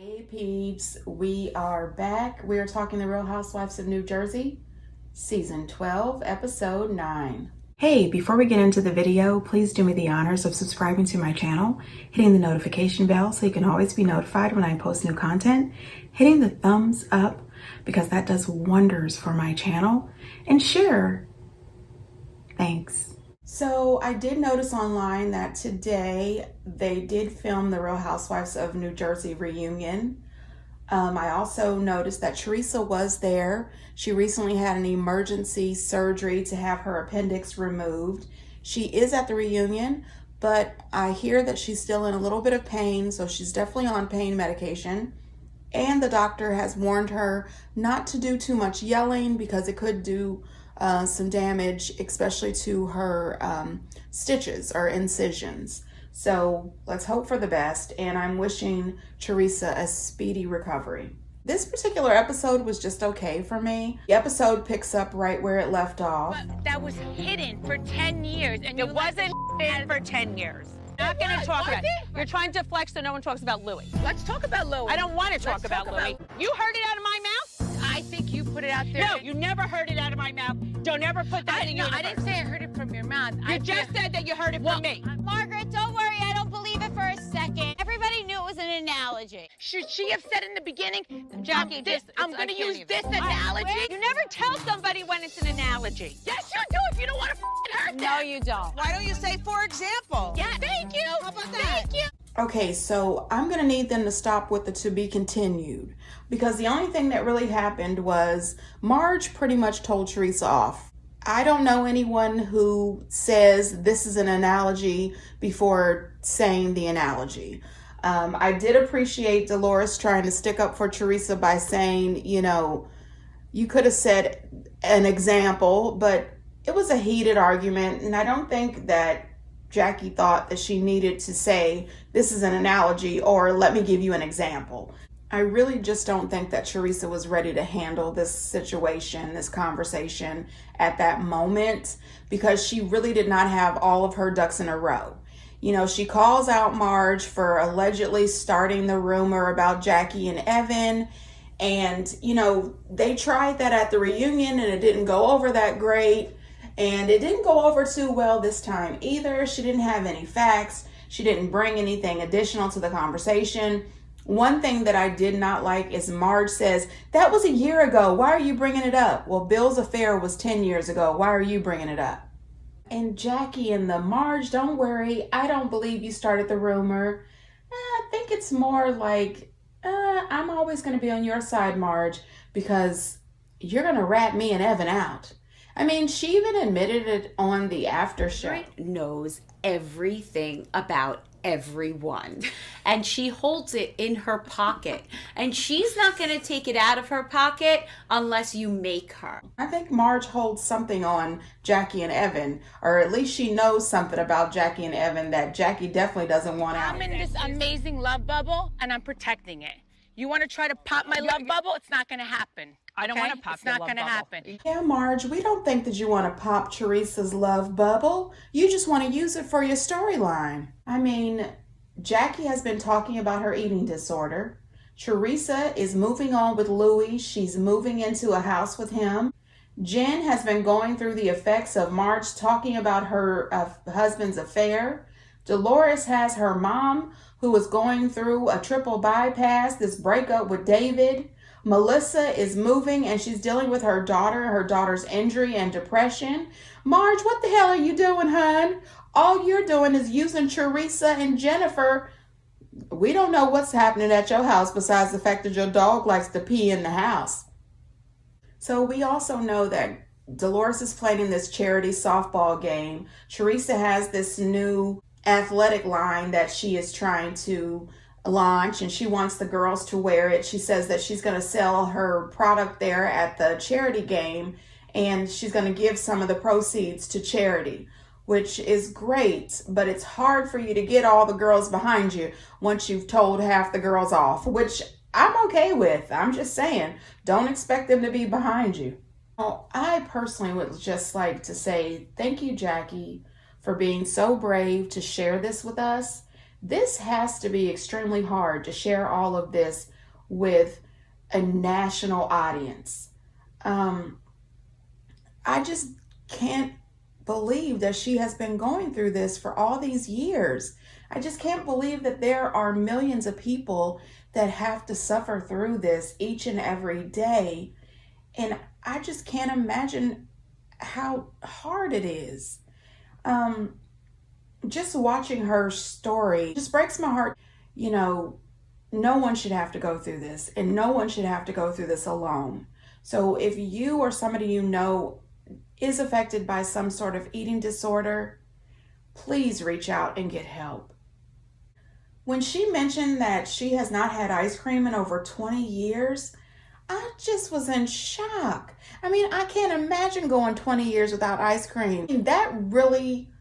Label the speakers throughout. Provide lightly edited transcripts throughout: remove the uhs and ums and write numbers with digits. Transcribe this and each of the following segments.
Speaker 1: Hey peeps, we are back. We are talking The Real Housewives of New Jersey, Season 12, Episode 9. Hey, before we get into the video, please do me the honors of subscribing to my channel, hitting the notification bell so you can always be notified when I post new content, hitting the thumbs up because that does wonders for my channel, and share. Thanks. So I did notice online that today they did film the Real Housewives of New Jersey reunion. I also noticed that Teresa was there. She recently had an emergency surgery to have her appendix removed. She is at the reunion, but I hear that she's still in a little bit of pain, so she's definitely on pain medication. And the doctor has warned her not to do too much yelling because it could do some damage, especially to her stitches or incisions. So let's hope for the best, and I'm wishing Teresa a speedy recovery. This particular episode was just okay for me. The episode picks up right where it left off.
Speaker 2: But that was hidden for 10 years, and
Speaker 3: It wasn't hidden for 10 years.
Speaker 2: not going to talk about it. You're trying to flex so no one talks about Louis.
Speaker 3: Let's talk about Louis.
Speaker 2: I don't want to talk about Louis. You heard it out of my mouth?
Speaker 3: I think you put it out there.
Speaker 2: No, you never heard it out of my mouth. Don't ever put that in the universe.
Speaker 3: I didn't say I heard it from your mouth.
Speaker 2: You just said that you heard it from me.
Speaker 4: Margaret, don't worry. I don't believe it for a second. Everybody knew it was an analogy.
Speaker 3: Should she have said in the beginning,
Speaker 2: Jackie,
Speaker 3: I'm going to use this analogy?
Speaker 2: You never tell somebody when it's an analogy.
Speaker 3: Yes, you do if you don't want to hurt them.
Speaker 4: No, you don't.
Speaker 5: Why don't you say, for example?
Speaker 3: Yeah, thank you.
Speaker 5: How about that?
Speaker 3: Thank you.
Speaker 1: Okay, so I'm going to need them to stop with the to be continued, because the only thing that really happened was Marge pretty much told Teresa off. I don't know anyone who says this is an analogy before saying the analogy. I did appreciate Dolores trying to stick up for Teresa by saying, you know, you could have said an example, but it was a heated argument, and I don't think that Jackie thought that she needed to say, this is an analogy, or let me give you an example. I really just don't think that Teresa was ready to handle this situation, this conversation at that moment, because she really did not have all of her ducks in a row. You know, she calls out Marge for allegedly starting the rumor about Jackie and Evan. And, you know, they tried that at the reunion and it didn't go over that great. And it didn't go over too well this time either. She didn't have any facts. She didn't bring anything additional to the conversation. One thing that I did not like is Marge says, that was a year ago. Why are you bringing it up? Well, Bill's affair was 10 years ago. Why are you bringing it up? And Jackie and the Marge, don't worry. I don't believe you started the rumor. I think it's more like, I'm always going to be on your side, Marge, because you're going to rat me and Evan out. I mean, she even admitted it on the after show.
Speaker 6: Margaret knows everything about everyone, and she holds it in her pocket, and she's not going to take it out of her pocket unless you make her.
Speaker 1: I think Marge holds something on Jackie and Evan, or at least she knows something about Jackie and Evan that Jackie definitely doesn't want out.
Speaker 3: I'm in this amazing love bubble, and I'm protecting it. You want to try to pop my love bubble? It's not going to happen.
Speaker 2: I don't
Speaker 3: okay?
Speaker 2: want to pop
Speaker 3: It's
Speaker 2: your
Speaker 3: not
Speaker 2: love
Speaker 3: going to
Speaker 2: bubble.
Speaker 3: happen.
Speaker 1: Yeah, Marge, we don't think that you want to pop Teresa's love bubble. You just want to use it for your storyline. I mean, Jackie has been talking about her eating disorder. Teresa is moving on with Louis. She's moving into a house with him. Jen has been going through the effects of Marge talking about her husband's affair. Dolores has her mom, who is going through a triple bypass, this breakup with David. Melissa is moving and she's dealing with her daughter's injury and depression. Marge, what the hell are you doing, hon? All you're doing is using Teresa and Jennifer. We don't know what's happening at your house besides the fact that your dog likes to pee in the house. So we also know that Dolores is playing in this charity softball game. Teresa has this new athletic line that she is trying to launch, and she wants the girls to wear it. She says that she's going to sell her product there at the charity game, and she's going to give some of the proceeds to charity, which is great, but it's hard for you to get all the girls behind you once you've told half the girls off, which I'm okay with. I'm just saying, don't expect them to be behind you. Well, I personally would just like to say thank you, Jackie, for being so brave to share this with us. This has to be extremely hard to share all of this with a national audience. I just can't believe that she has been going through this for all these years. I just can't believe that there are millions of people that have to suffer through this each and every day. And I just can't imagine how hard it is. Just watching her story just breaks my heart. You know, no one should have to go through this, and no one should have to go through this alone. So if you or somebody you know is affected by some sort of eating disorder, please reach out and get help. When she mentioned that she has not had ice cream in over 20 years, I just was in shock. I mean, I can't imagine going 20 years without ice cream. That really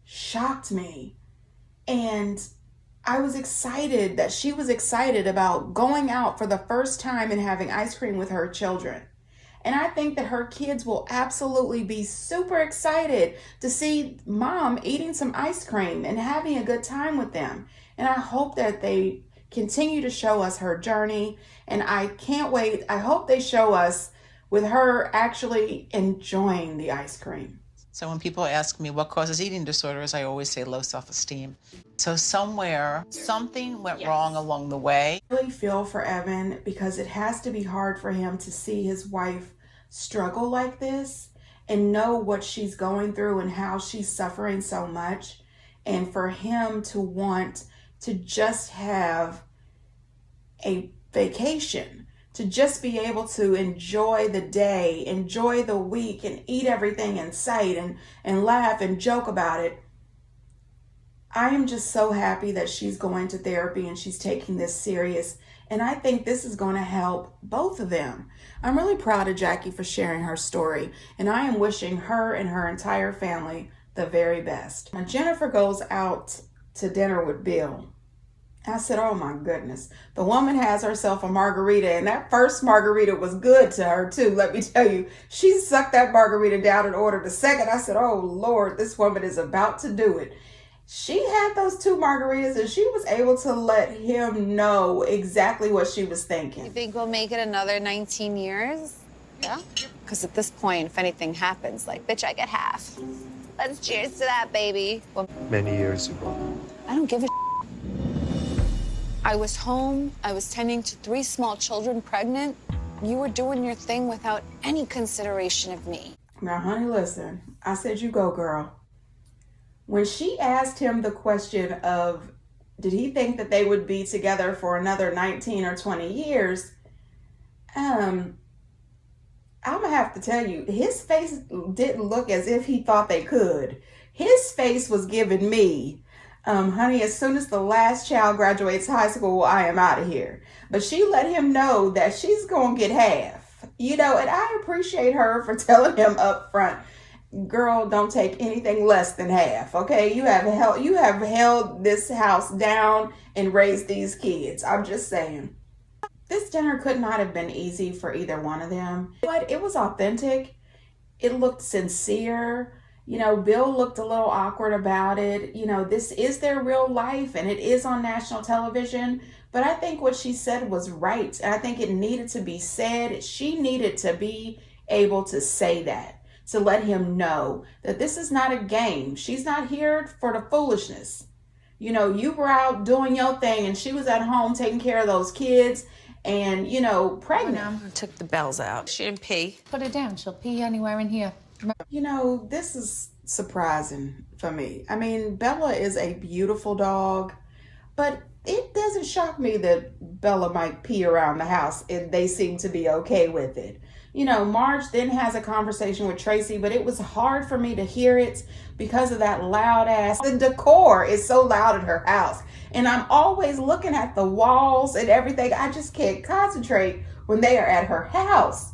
Speaker 1: shocked me. And I was excited that she was excited about going out for the first time and having ice cream with her children. And I think that her kids will absolutely be super excited to see mom eating some ice cream and having a good time with them. And I hope that they continue to show us her journey. And I can't wait. I hope they show us with her actually enjoying the ice cream.
Speaker 5: So when people ask me what causes eating disorders, I always say low self-esteem. So somewhere, something went wrong along the way.
Speaker 1: I really feel for Evan because it has to be hard for him to see his wife struggle like this and know what she's going through and how she's suffering so much. And for him to want to just have a vacation, to just be able to enjoy the day, enjoy the week, and eat everything in sight and laugh and joke about it. I am just so happy that she's going to therapy and she's taking this serious. And I think this is going to help both of them. I'm really proud of Jackie for sharing her story. And I am wishing her and her entire family the very best. Now, Jennifer goes out to dinner with Bill. I said, oh my goodness. The woman has herself a margarita, and that first margarita was good to her too. Let me tell you, she sucked that margarita down and ordered a second. I said, oh Lord, this woman is about to do it. She had those 2 margaritas and she was able to let him know exactly what she was thinking.
Speaker 7: You think we'll make it another 19 years? Yeah? Because at this point, if anything happens, like, bitch, I get half. Let's cheers to that, baby. Well,
Speaker 8: many years ago.
Speaker 7: I don't give a I was home. I was tending to 3 small children pregnant. You were doing your thing without any consideration of me.
Speaker 1: Now, honey, listen. I said, you go, girl. When she asked him the question of, did he think that they would be together for another 19 or 20 years? I'm going to have to tell you, his face didn't look as if he thought they could. His face was giving me, honey, as soon as the last child graduates high school, I am out of here. But she let him know that she's going to get half, you know, and I appreciate her for telling him up front, girl, don't take anything less than half, okay? You have held this house down and raised these kids. I'm just saying. This dinner could not have been easy for either one of them, but it was authentic. It looked sincere. You know, Bill looked a little awkward about it. You know, this is their real life and it is on national television. But I think what she said was right. And I think it needed to be said. She needed to be able to say that, to let him know that this is not a game. She's not here for the foolishness. You know, you were out doing your thing and she was at home taking care of those kids and, you know, pregnant.
Speaker 5: Took the bells out. She didn't pee.
Speaker 9: Put it down. She'll pee anywhere in here.
Speaker 1: You know, this is surprising for me. I mean, Bella is a beautiful dog, but it doesn't shock me that Bella might pee around the house and they seem to be okay with it. You know, Marge then has a conversation with Tracy, but it was hard for me to hear it because of that loud ass. The decor is so loud at her house. And I'm always looking at the walls and everything. I just can't concentrate when they are at her house.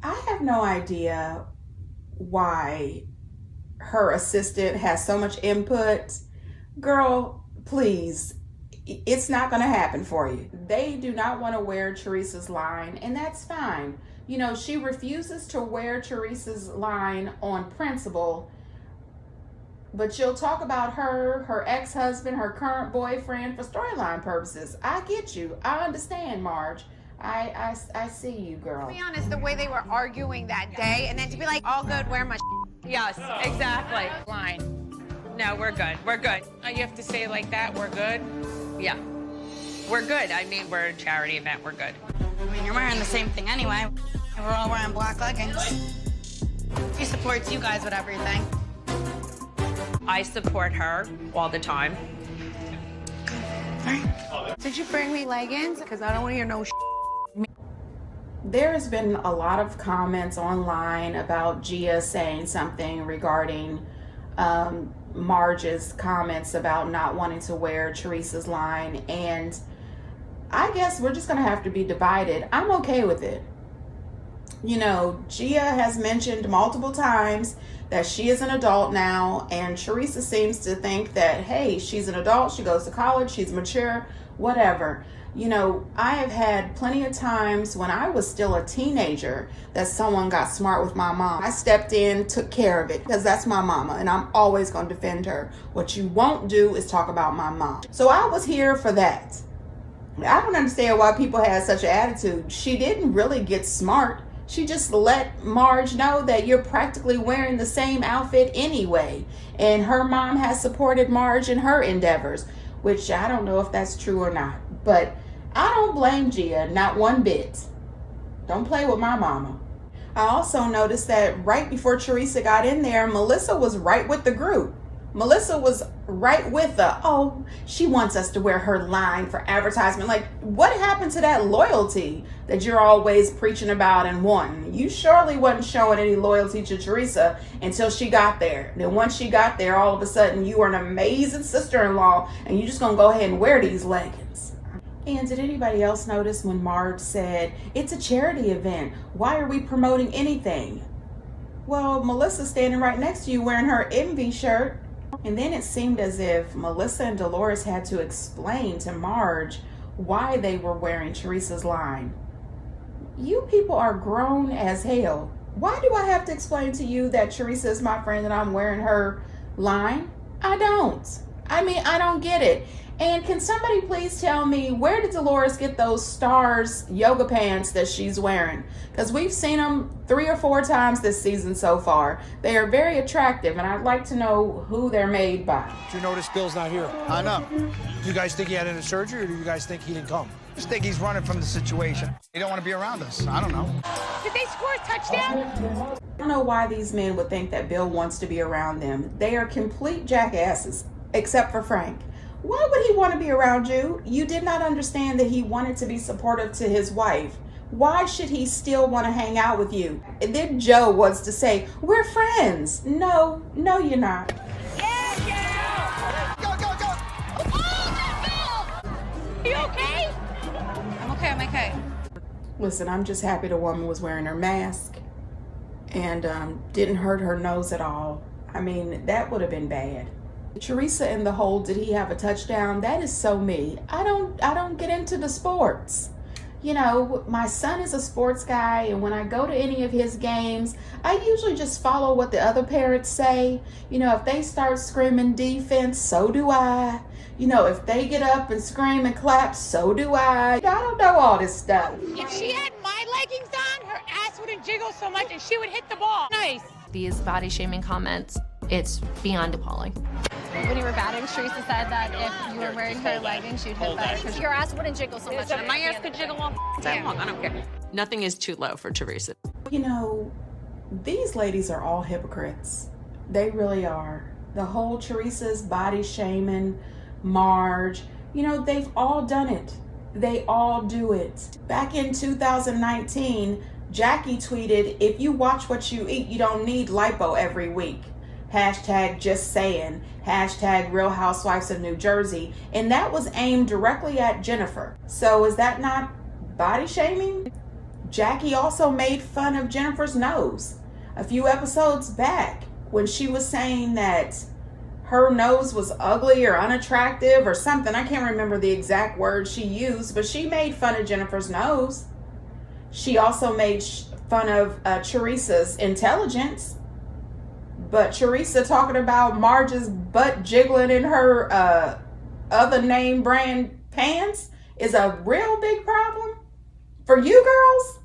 Speaker 1: I have no idea why her assistant has so much input. Girl, please, it's not going to happen for you. They do not want to wear Teresa's line, and that's fine. You know, she refuses to wear Teresa's line on principle but you'll talk about her ex-husband, her current boyfriend for storyline purposes. I get you. I understand, Marge. I see you, girl.
Speaker 4: To be honest, the way they were arguing that day, and then to be like, all good, wear my
Speaker 2: Yes, exactly.
Speaker 3: Line.
Speaker 2: No, we're good. We're good.
Speaker 3: You have to say it like that, we're good.
Speaker 2: Yeah. We're good. I mean, we're a charity event. We're good.
Speaker 8: I mean, you're wearing the same thing anyway. We're all wearing black leggings. He supports you guys with everything.
Speaker 2: I support her all the time.
Speaker 4: Did you bring me leggings? Because I don't want to hear no
Speaker 1: There has been a lot of comments online about Gia saying something regarding Marge's comments about not wanting to wear Teresa's line, and I guess we're just gonna have to be divided. I'm okay with it. You know, Gia has mentioned multiple times that she is an adult now, and Teresa seems to think that, hey, she's an adult, she goes to college, she's mature, whatever. You know, I have had plenty of times when I was still a teenager that someone got smart with my mom. I stepped in, took care of it, because that's my mama, and I'm always going to defend her. What you won't do is talk about my mom. So I was here for that. I don't understand why people had such an attitude. She didn't really get smart. She just let Marge know that you're practically wearing the same outfit anyway. And her mom has supported Marge in her endeavors, which I don't know if that's true or not. But I don't blame Gia, not one bit. Don't play with my mama. I also noticed that right before Teresa got in there, Melissa was right with the group. Melissa was right with oh, she wants us to wear her line for advertisement. Like, what happened to that loyalty that you're always preaching about and wanting? You surely wasn't showing any loyalty to Teresa until she got there. Then once she got there, all of a sudden you are an amazing sister-in-law and you're just gonna go ahead and wear these leggings. And did anybody else notice when Marge said, it's a charity event, why are we promoting anything? Well, Melissa's standing right next to you wearing her envy shirt. And then it seemed as if Melissa and Dolores had to explain to Marge why they were wearing Teresa's line. You people are grown as hell. Why do I have to explain to you that Teresa is my friend and I'm wearing her line? I don't. I mean, I don't get it. And can somebody please tell me, where did Dolores get those stars yoga pants that she's wearing? Because we've seen them 3 or 4 times this season so far. They are very attractive, and I'd like to know who they're made by.
Speaker 10: Did you notice Bill's not here? I know. Do you guys think he had any surgery, or do you guys think he didn't come?
Speaker 11: I just think he's running from the situation. He don't want to be around us. I don't know.
Speaker 3: Did they score a touchdown?
Speaker 1: I don't know why these men would think that Bill wants to be around them. They are complete jackasses, except for Frank. Why would he want to be around you? You did not understand that he wanted to be supportive to his wife. Why should he still want to hang out with you? And then Joe wants to say, we're friends. No, you're not.
Speaker 3: Yeah!
Speaker 11: Go, go, go!
Speaker 3: Oh, Bill! You okay?
Speaker 8: I'm okay.
Speaker 1: Listen, I'm just happy the woman was wearing her mask and didn't hurt her nose at all. I mean, that would have been bad. Teresa in the hole, did he have a touchdown? That is so me. I don't get into the sports. You know, my son is a sports guy, and when I go to any of his games, I usually just follow what the other parents say. You know, if they start screaming defense, so do I. You know, if they get up and scream and clap, so do I. I don't know all this stuff.
Speaker 3: If she had my leggings on, her ass wouldn't jiggle so much and she would hit the ball. Nice.
Speaker 12: These body shaming comments, it's beyond appalling.
Speaker 7: When you were batting, Teresa said that if you were wearing her leggings, you'd hit better because your ass wouldn't jiggle so much.
Speaker 2: My ass could jiggle all time long. I don't care. Nothing is too low for Teresa.
Speaker 1: You know, these ladies are all hypocrites. They really are. The whole Teresa's body shaming, Marge, you know, they've all done it. They all do it. Back in 2019, Jackie tweeted, if you watch what you eat, you don't need lipo every week. Hashtag just saying. Hashtag Real Housewives of New Jersey. And that was aimed directly at Jennifer. So is that not body shaming? Jackie also made fun of Jennifer's nose a few episodes back when she was saying that her nose was ugly or unattractive or something. I can't remember the exact word she used, but she made fun of Jennifer's nose. She also made fun of Teresa's intelligence. But Teresa talking about Marge's butt jiggling in her other name brand pants is a real big problem for you girls.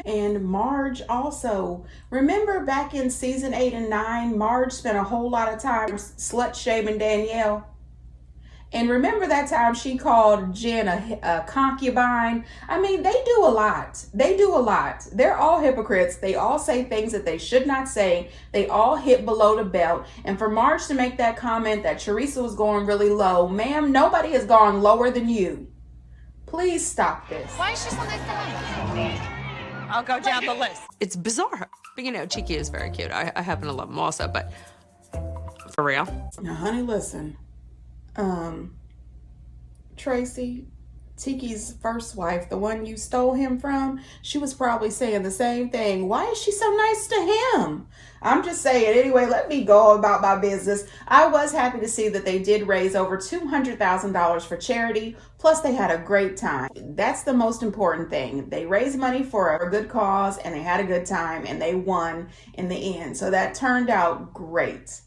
Speaker 1: And Marge also, remember back in season 8 and 9, Marge spent a whole lot of time slut shaming Danielle. And remember that time she called Jen a concubine? I mean, they do a lot. They do a lot. They're all hypocrites. They all say things that they should not say. They all hit below the belt. And for Marge to make that comment that Teresa was going really low, ma'am, nobody has gone lower than you. Please stop this.
Speaker 4: Why is she so nice to him?
Speaker 2: I'll go down the list.
Speaker 13: It's bizarre. But you know, Cheeky is very cute. I happen to love him also, but for real.
Speaker 1: Now, honey, listen. Tracy, Tiki's first wife, the one you stole him from, she was probably saying the same thing. Why is she so nice to him? I'm just saying. Anyway, let me go about my business. I was happy to see that they did raise over $200,000 for charity. Plus, they had a great time. That's the most important thing. They raised money for a good cause, and they had a good time, and they won in the end. So that turned out great.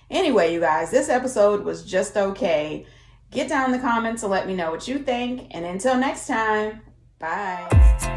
Speaker 1: Anyway, you guys, this episode was just okay. Get down in the comments and let me know what you think. And until next time, bye.